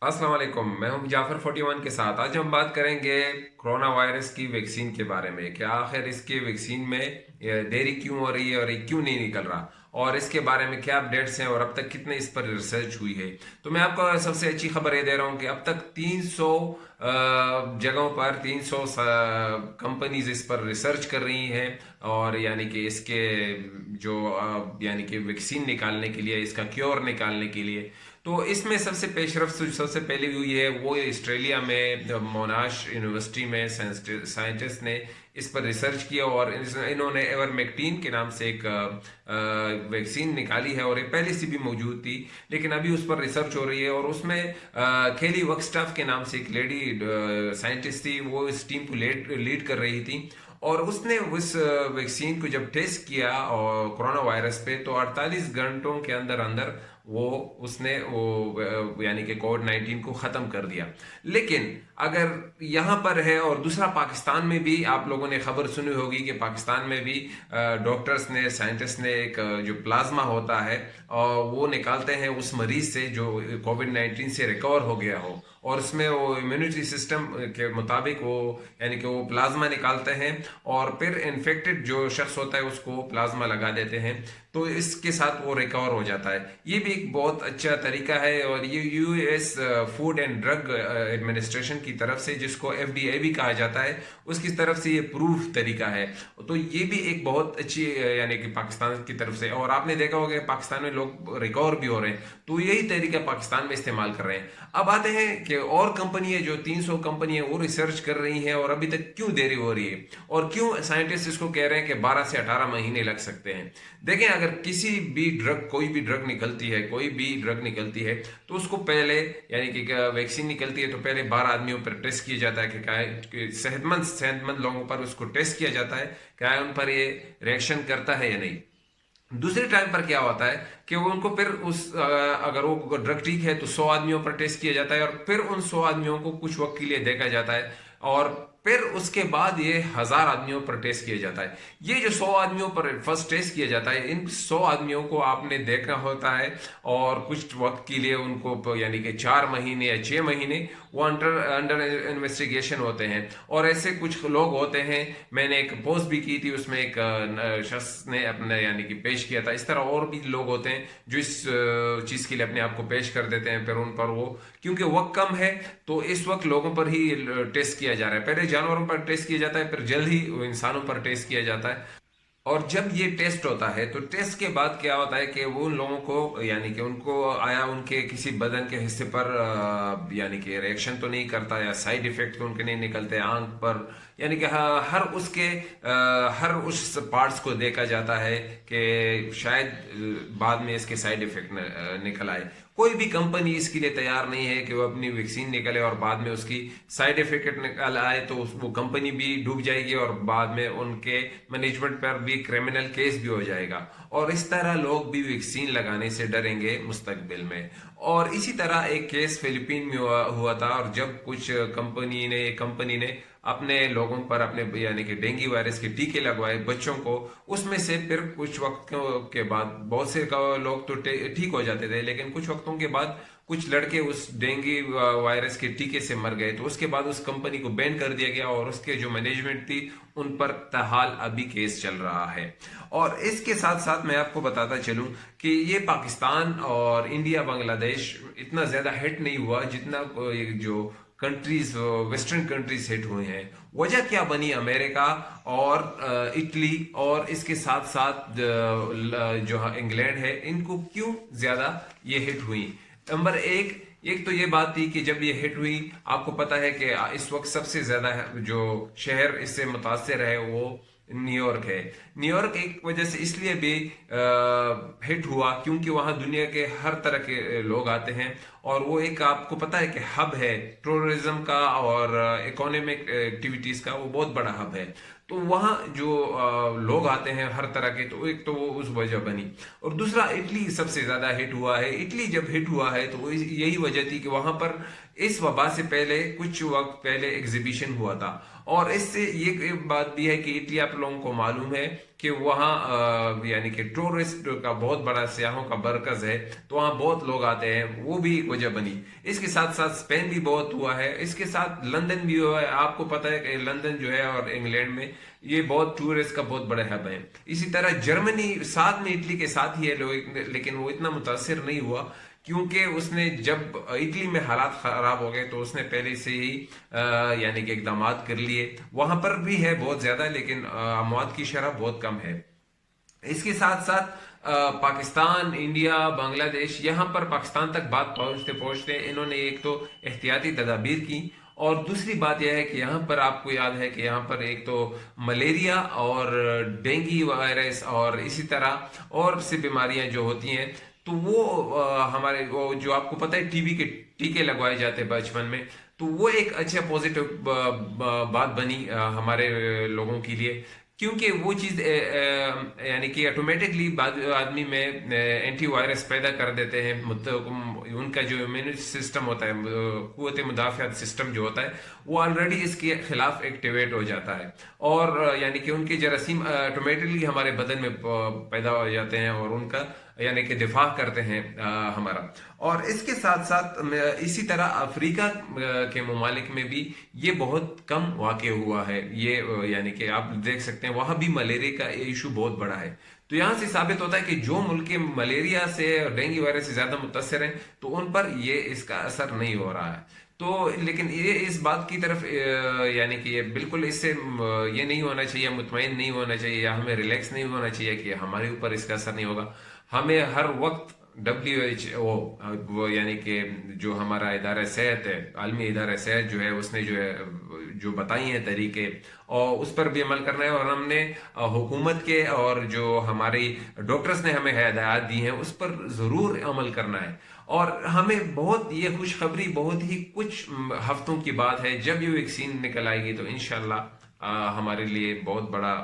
अस्सलाम वालेकुम। मैं हूं जाफर 41 के साथ। आज हम बात करेंगे कोरोना वायरस की वैक्सीन के बारे में। क्या आखिर इसके वैक्सीन में देरी क्यों हो रही है और ये क्यों नहीं निकल रहा, और इसके बारे में क्या अपडेट्स हैं और अब तक कितने इस पर रिसर्च हुई है। तो मैं आपको सबसे अच्छी खबर ये दे रहा हूं कि अब तक 300 जगहों पर 300 कंपनीज इस पर रिसर्च कर रही हैं, और यानी कि इसके जो यानी कि वैक्सीन निकालने के लिए, इसका क्योर निकालने के लिए। तो इसमें सबसे पेशरफ सबसे पहले हुई है वो ऑस्ट्रेलिया में मोनाश यूनिवर्सिटी में साइंटिस्ट ने इस पर रिसर्च किया, और इन्होंने एवरमेक्टिन के नाम से एक वैक्सीन निकाली है, और ये पहले से भी मौजूद थी लेकिन अभी उस पर रिसर्च हो रही है। और उसमें केली वक्स्टाफ के नाम से एक लेडी साइंटिस्ट थी, वो इस टीम को लीड कर रही थी। और उसने उस वैक्सीन को जब टेस्ट किया और कोरोना वायरस पे, तो 48 घंटों के अंदर अंदर वो उसने वो यानी कि कोविड-19 को ख़त्म कर दिया। लेकिन अगर यहाँ पर है, और दूसरा पाकिस्तान में भी आप लोगों ने खबर सुनी होगी कि पाकिस्तान में भी डॉक्टर्स ने, साइंटिस्ट ने एक जो प्लाज्मा होता है वो निकालते हैं उस मरीज से जो कोविड-19 से रिकवर हो गया हो, और उसमें वो इम्यूनिटी सिस्टम के मुताबिक वो यानी कि वो प्लाज्मा निकालते हैं, और फिर इन्फेक्टेड जो शख्स होता है उसको प्लाज्मा लगा देते हैं, तो इसके साथ वो रिकवर हो जाता है। ये भी एक बहुत अच्छा तरीका है, और ये US food and drug administration की तरफ से, जिसको एफडीए भी कहा जाता है, उसकी तरफ से ये प्रूफ तरीका है। तो ये भी एक बहुत अच्छी यानी कि पाकिस्तान की तरफ से, और आपने देखा होगा पाकिस्तान में लोग रिकवर भी हो रहे हैं, तो यही तरीका पाकिस्तान में इस्तेमाल कर रहे हैं। अब आते हैं कि और कंपनी है, जो 300 कंपनी है वो रिसर्च कर रही हैं, और अभी तक क्यों देरी हो रही है, और क्यों साइंटिस्ट इसको कह रहे हैं कि 12 से 18 महीने लग सकते हैं। देखें, अगर किसी भी ड्रग, कोई भी ड्रग निकलती है, कोई भी ड्रग निकलती है, तो उसको पहले यानी कि वैक्सीन निकलती है तो पहले 12 आदमियों पर टेस्ट किया जाता है कि क्या है, कि सेहतमंद लोगों पर उसको टेस्ट किया जाता है, क्या है उन पर ये रिएक्शन करता है या नहीं। दूसरे टाइम पर क्या होता है कि वो उनको फिर अगर वो ड्रग ठीक है तो 100 आदमियों पर टेस्ट किया जाता है, और फिर उन 100 आदमियों को कुछ वक्त के लिए देखा जाता है, और फिर उसके बाद ये 1000 आदमियों पर टेस्ट किया जाता है। ये जो 100 आदमियों पर फर्स्ट टेस्ट किया जाता है, इन 100 आदमियों को आपने देखना होता है, और कुछ वक्त के लिए उनको यानी कि 4 महीने या 6 महीने वो अंडर अंडर इन्वेस्टिगेशन होते हैं। और ऐसे कुछ लोग होते हैं, मैंने एक पोस्ट भी की थी, उसमें एक शख्स ने अपने यानी कि पेश किया था। इस तरह और भी लोग होते हैं जो इस चीज़ के लिए अपने आप को पेश कर देते हैं, फिर उन पर वो, क्योंकि वक्त कम है तो इस वक्त लोगों पर ही टेस्ट किया जा रहा है। पहले जानवरों पर टेस्ट किया जाता है, फिर जल्द ही इंसानों पर टेस्ट किया जाता है। और जब ये टेस्ट होता है तो टेस्ट के बाद क्या होता है कि वो उन लोगों को यानी कि उनको आया उनके किसी बदन के हिस्से पर यानी कि रिएक्शन तो नहीं करता, या साइड इफेक्ट तो उनके नहीं निकलते आंख पर, यानी कि हर उसके हर उस पार्ट्स को देखा जाता है कि शायद बाद में इसके साइड इफेक्ट निकल आए। कोई भी कंपनी इसके लिए तैयार नहीं है कि वो अपनी वैक्सीन निकले और बाद में उसकी साइड इफेक्ट निकल आए, तो वो कंपनी भी डूब जाएगी, और बाद में उनके मैनेजमेंट पर भी क्रिमिनल केस भी हो जाएगा, और इस तरह लोग भी वैक्सीन लगाने से डरेंगे मुस्तकबिल में। और इसी तरह एक केस फिलीपीन में हुआ था, और जब कुछ कंपनी ने अपने लोगों पर अपने यानी कि डेंगू वायरस के टीके लगवाए बच्चों को, उसमें से फिर कुछ वक्त के बाद बहुत से लोग तो ठीक हो जाते थे, लेकिन कुछ वक्तों के बाद कुछ लड़के उस डेंगू वायरस के टीके से मर गए, तो उसके बाद उस कंपनी को बैन कर दिया गया, और उसके जो मैनेजमेंट थी उन पर ताहाल अभी केस चल रहा है। और इसके साथ साथ मैं आपको बताता चलूं कि ये पाकिस्तान और इंडिया, बांग्लादेश इतना ज्यादा हिट नहीं हुआ जितना जो कंट्रीज, वेस्टर्न कंट्रीज हिट हुए हैं। वजह क्या बनी? अमेरिका और इटली, और इसके साथ साथ जो इंग्लैंड है, इनको क्यों ज्यादा ये हिट हुई? नंबर एक तो ये बात थी कि जब ये हिट हुई, आपको पता है कि इस वक्त सबसे ज्यादा जो शहर इससे मुतासर है वो न्यूयॉर्क है। न्यूयॉर्क एक वजह से इसलिए भी हिट हुआ क्योंकि वहां दुनिया के हर तरह के लोग आते हैं, और वो एक आपको पता है कि हब है टूरिज्म का और इकोनॉमिक एक्टिविटीज का, वो बहुत बड़ा हब है। तो वहाँ जो लोग आते हैं हर तरह के, तो एक तो वो उस वजह बनी। और दूसरा, इटली सबसे ज्यादा हिट हुआ है। इटली जब हिट हुआ है तो यही वजह थी कि वहां पर इस वबा से पहले कुछ वक्त पहले एग्जीबिशन हुआ था, और इससे ये बात भी है कि इटली, आप लोगों को मालूम है کہ وہاں یعنی کہ ٹورسٹ کا بہت بڑا سیاحوں کا مرکز ہے، تو وہاں بہت لوگ آتے ہیں، وہ بھی ایک وجہ بنی۔ اس کے ساتھ ساتھ اسپین بھی بہت ہوا ہے، اس کے ساتھ لندن بھی ہوا ہے۔ آپ کو پتہ ہے کہ لندن جو ہے اور انگلینڈ میں یہ بہت ٹورسٹ کا بہت بڑا ہب ہے۔ اسی طرح جرمنی ساتھ میں اٹلی کے ساتھ ہی ہے لوگ، لیکن وہ اتنا متاثر نہیں ہوا، کیونکہ اس نے جب اٹلی میں حالات خراب ہو گئے تو اس نے پہلے سے ہی یعنی کہ اقدامات کر لیے۔ وہاں پر بھی ہے بہت زیادہ، لیکن اموات کی شرح بہت کم ہے۔ اس کے ساتھ ساتھ پاکستان، انڈیا، بنگلہ دیش، یہاں پر پاکستان تک بات پہنچتے پہنچتے انہوں نے ایک تو احتیاطی تدابیر کی، اور دوسری بات یہ ہے کہ یہاں پر آپ کو یاد ہے کہ یہاں پر ایک تو ملیریا اور ڈینگی وائرس اور اسی طرح اور سی بیماریاں جو ہوتی ہیں، تو وہ ہمارے وہ جو آپ کو پتہ ہے ٹی بی کے ٹیکے لگوائے جاتے ہیں بچپن میں، تو وہ ایک اچھا پازیٹو بات بنی ہمارے لوگوں کے لیے، کیونکہ وہ چیز یعنی کہ آٹومیٹکلی آدمی میں اینٹی وائرس پیدا کر دیتے ہیں۔ ان کا جو امیون سسٹم ہوتا ہے، قوت مدافعت سسٹم جو ہوتا ہے، وہ آلریڈی اس کے خلاف ایکٹیویٹ ہو جاتا ہے، اور یعنی کہ ان کے جراثیم آٹومیٹکلی ہمارے بدن میں پیدا ہو جاتے ہیں، اور ان کا یعنی کہ دفاع کرتے ہیں ہمارا۔ اور اس کے ساتھ ساتھ اسی طرح افریقہ کے ممالک میں بھی یہ بہت کم واقع ہوا ہے، یہ یعنی کہ آپ دیکھ سکتے ہیں وہاں بھی ملیریا کا ایشو بہت بڑا ہے۔ تو یہاں سے ثابت ہوتا ہے کہ جو ملک ملیریا سے اور ڈینگی وائرس سے زیادہ متاثر ہیں، تو ان پر یہ اس کا اثر نہیں ہو رہا ہے۔ تو لیکن یہ اس بات کی طرف یعنی کہ یہ بالکل اس سے یہ نہیں ہونا چاہیے، مطمئن نہیں ہونا چاہیے، یا ہمیں ریلیکس نہیں ہونا چاہیے کہ ہمارے اوپر اس کا اثر نہیں ہوگا۔ ہمیں ہر وقت WHO وہ یعنی کہ جو ہمارا ادارہ صحت ہے، عالمی ادارہ صحت جو ہے، اس نے جو بتائی ہیں طریقے، اور اس پر بھی عمل کرنا ہے، اور ہم نے حکومت کے اور جو ہماری ڈاکٹرز نے ہمیں ہدایات دی ہیں اس پر ضرور عمل کرنا ہے۔ اور ہمیں بہت یہ خوشخبری بہت ہی کچھ ہفتوں کی بات ہے، جب یہ ویکسین نکل آئے گی تو انشاءاللہ ہمارے لیے بہت بڑا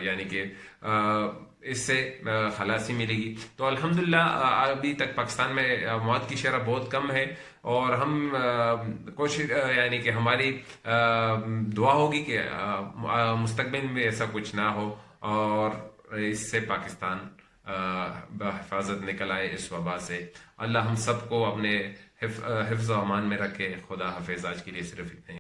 یعنی کہ اس سے خلاصی ملے گی۔ تو الحمدللہ ابھی تک پاکستان میں موت کی شرح بہت کم ہے، اور ہم کوشش یعنی کہ ہماری دعا ہوگی کہ مستقبل میں ایسا کچھ نہ ہو، اور اس سے پاکستان بحفاظت نکل آئے اس وبا سے۔ اللہ ہم سب کو اپنے حفظ و امان میں رکھے۔ خدا حافظ۔ آج کے لیے صرف اتنے۔